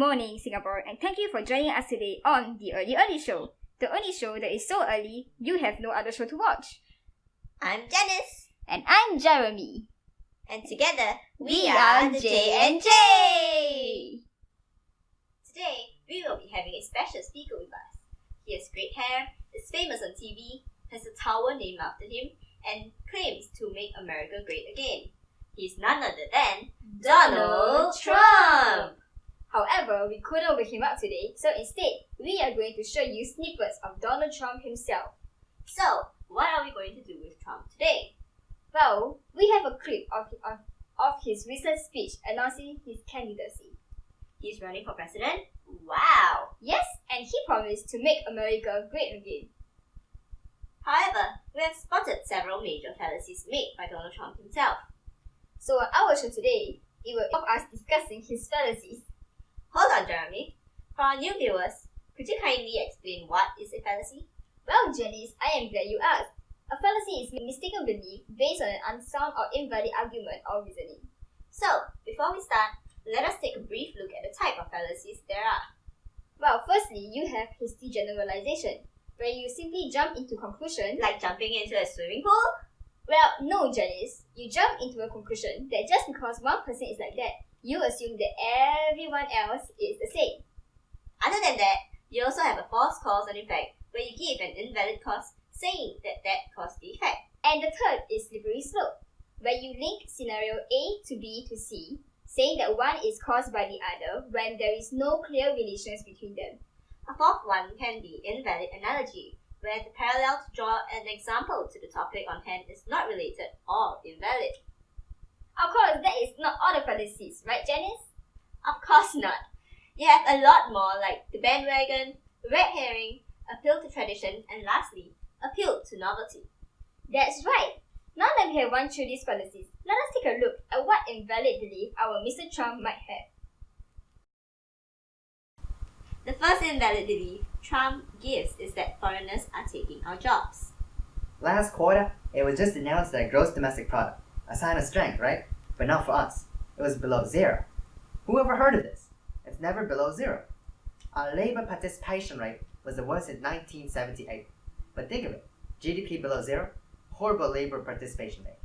morning, Singapore, and thank you for joining us today on the Early Show. The only show that is so early, you have no other show to watch. I'm Janice. And I'm Jeremy. And together, we are the J&J! Today, we will be having a special speaker with us. He has great hair, is famous on TV, has a tower named after him, and claims to make America great again. He's none other than Donald Trump! However, we couldn't wake him up today, so instead, we are going to show you snippets of Donald Trump himself. So, what are we going to do with Trump today? Well, we have a clip of his recent speech announcing his candidacy. He's running for president? Wow! Yes, and he promised to make America great again. However, we have spotted several major fallacies made by Donald Trump himself. So on our show today, it will involve us discussing his fallacies. Hold on, Jeremy. For our new viewers, could you kindly explain what is a fallacy? Well, Janice, I am glad you asked. A fallacy is a mistaken belief based on an unsound or invalid argument or reasoning. So, before we start, let us take a brief look at the type of fallacies there are. Well, firstly, you have hasty generalization, where you simply jump into conclusion. Like jumping into a swimming pool? Well, no, Janice. You jump into a conclusion that just because one person is like that, you assume that everyone else is the same. Other than that, you also have a false cause and effect, where you give an invalid cause, saying that caused the effect. And the third is slippery slope, where you link scenario A to B to C, saying that one is caused by the other when there is no clear relations between them. A fourth one can be invalid analogy, where the parallel to draw an example to the topic on hand is not related or invalid. Of course, that is not all the fallacies, right, Janice? Of course not. You have a lot more like the bandwagon, red herring, appeal to tradition, and lastly, appeal to novelty. That's right. Now that we have run through these fallacies, let us take a look at what invalid belief our Mr. Trump might have. The first invalid belief Trump gives is that foreigners are taking our jobs. Last quarter, it was just announced that gross domestic product, a sign of strength, right? But not for us. It was below zero. Who ever heard of this? It's never below zero. Our labor participation rate was the worst in 1978. But think of it, GDP below zero, horrible labor participation rate.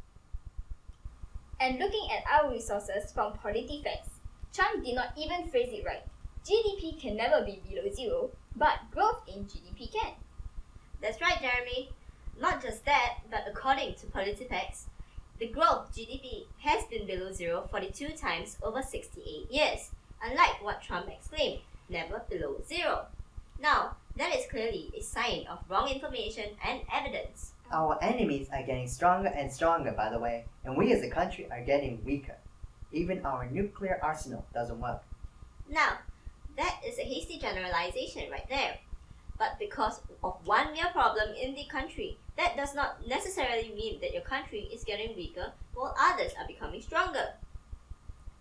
And looking at our resources from PolitiFacts, Trump did not even phrase it right. GDP can never be below zero, but growth in GDP can. That's right, Jeremy. Not just that, but according to PolitiFacts, the growth GDP has been below zero 42 times over 68 years, unlike what Trump exclaimed, never below zero. Now, that is clearly a sign of wrong information and evidence. Our enemies are getting stronger and stronger, by the way, and we as a country are getting weaker. Even our nuclear arsenal doesn't work. Now, that is a hasty generalization right there. But because of one mere problem in the country, that does not necessarily mean that your country is getting weaker while others are becoming stronger.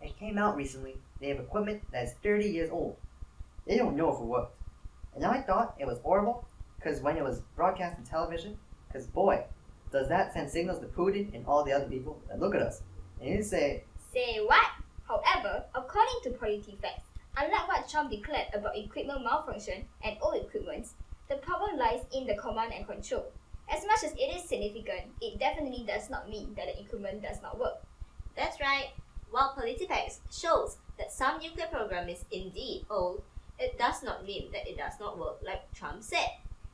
It came out recently, they have equipment that is 30 years old. They don't know if it worked. And I thought it was horrible, because when it was broadcast on television, because boy, does that send signals to Putin and all the other people that look at us. And you say what? However, according to PolitiFacts, unlike what Trump declared about equipment malfunction and old equipment, the problem lies in the command and control. As much as it is significant, it definitely does not mean that the equipment does not work. That's right. While PolitiFacts shows that some nuclear program is indeed old, it does not mean that it does not work like Trump said.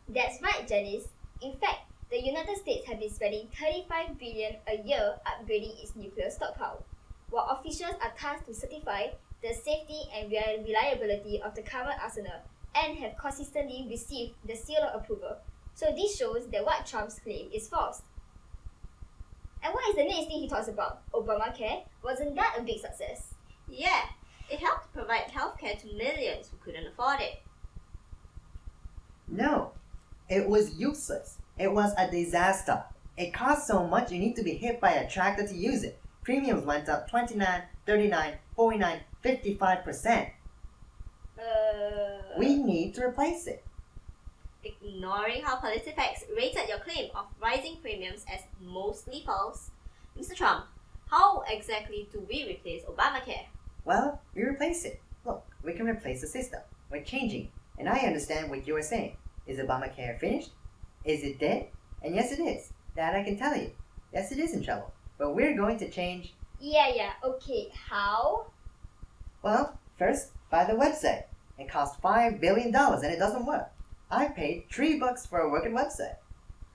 That's right, Janice. In fact, the United States have been spending $35 billion a year upgrading its nuclear stockpile, while officials are tasked to certify the safety and reliability of the current arsenal and have consistently received the seal of approval. So this shows that what Trump's claim is false. And what is the next thing he talks about? Obamacare? Wasn't that a big success? Yeah, it helped provide healthcare to millions who couldn't afford it. no, it was useless. It was a disaster. It costs so much you need to be hit by a tractor to use it. Premiums went up 29, 39, 49, 55%. We need to replace it. Ignoring how PolitiFacts rated your claim of rising premiums as mostly false, Mr. Trump, how exactly do we replace Obamacare? Well, we replace it. Look, we can replace the system. We're changing. And I understand what you are saying. Is Obamacare finished? Is it dead? And yes, it is. That I can tell you. Yes, it is in trouble. But we're going to change. Yeah, okay. How? Well, first, buy the website. It costs $5 billion and it doesn't work. I paid $3 for a working website.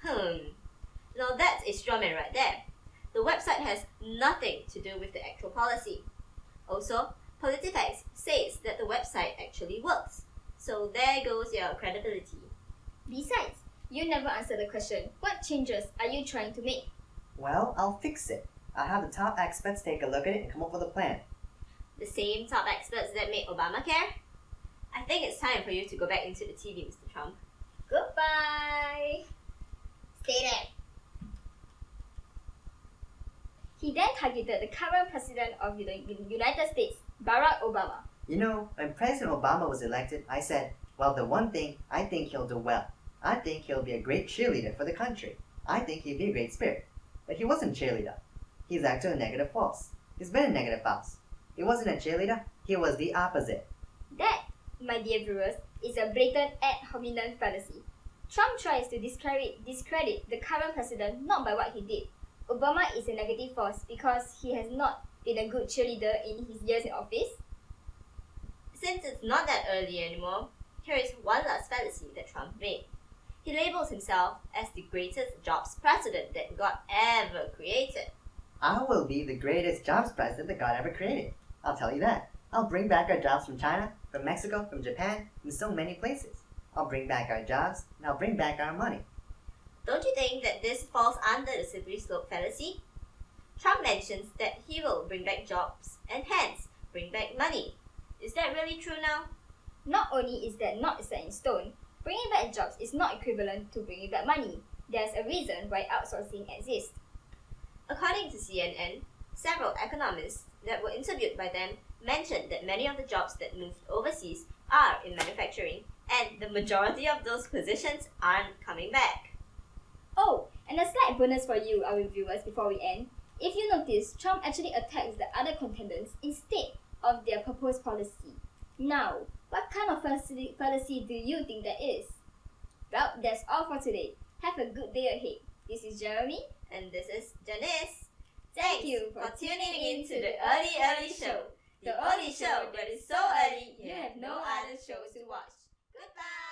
Now that's a straw man right there. The website has nothing to do with the actual policy. Also, PolitiFacts says that the website actually works. So there goes your credibility. Besides, you never answered the question. What changes are you trying to make? Well, I'll fix it. I'll have the top experts take a look at it and come up with a plan. The same top experts that made Obamacare? I think it's time for you to go back into the TV, Mr. Trump. Goodbye. Stay there. He then targeted the current president of the United States, Barack Obama. You know, when President Obama was elected, I said, well, the one thing, I think he'll do well. I think he'll be a great cheerleader for the country. I think he'd be a great spirit. But he wasn't a cheerleader. He's actually a negative force. He's been a negative force. He wasn't a cheerleader. He was the opposite. That, my dear viewers, is a blatant ad hominem fallacy. Trump tries to discredit the current president not by what he did. Obama is a negative force because he has not been a good cheerleader in his years in office. Since it's not that early anymore, here is one last fallacy that Trump made. He labels himself as the greatest jobs president that God ever created. I will be the greatest jobs president that God ever created. I'll tell you that. I'll bring back our jobs from China, from Mexico, from Japan, from so many places. I'll bring back our jobs, and I'll bring back our money. Don't you think that this falls under the slippery slope fallacy? Trump mentions that he will bring back jobs and hence bring back money. Is that really true now? Not only is that not set in stone, bringing back jobs is not equivalent to bringing back money. There's a reason why outsourcing exists. According to CNN, several economists that were interviewed by them mentioned that many of the jobs that moved overseas are in manufacturing, and the majority of those positions aren't coming back. Oh, and a slight bonus for you, our viewers, before we end. If you notice, Trump actually attacks the other contenders instead of their proposed policy. Now, what kind of fallacy do you think that is? Well, that's all for today. Have a good day ahead. This is Jeremy. And this is Janice. Thank you for tuning in to the Early Show. The only show that is so early you have no other shows to watch. Goodbye!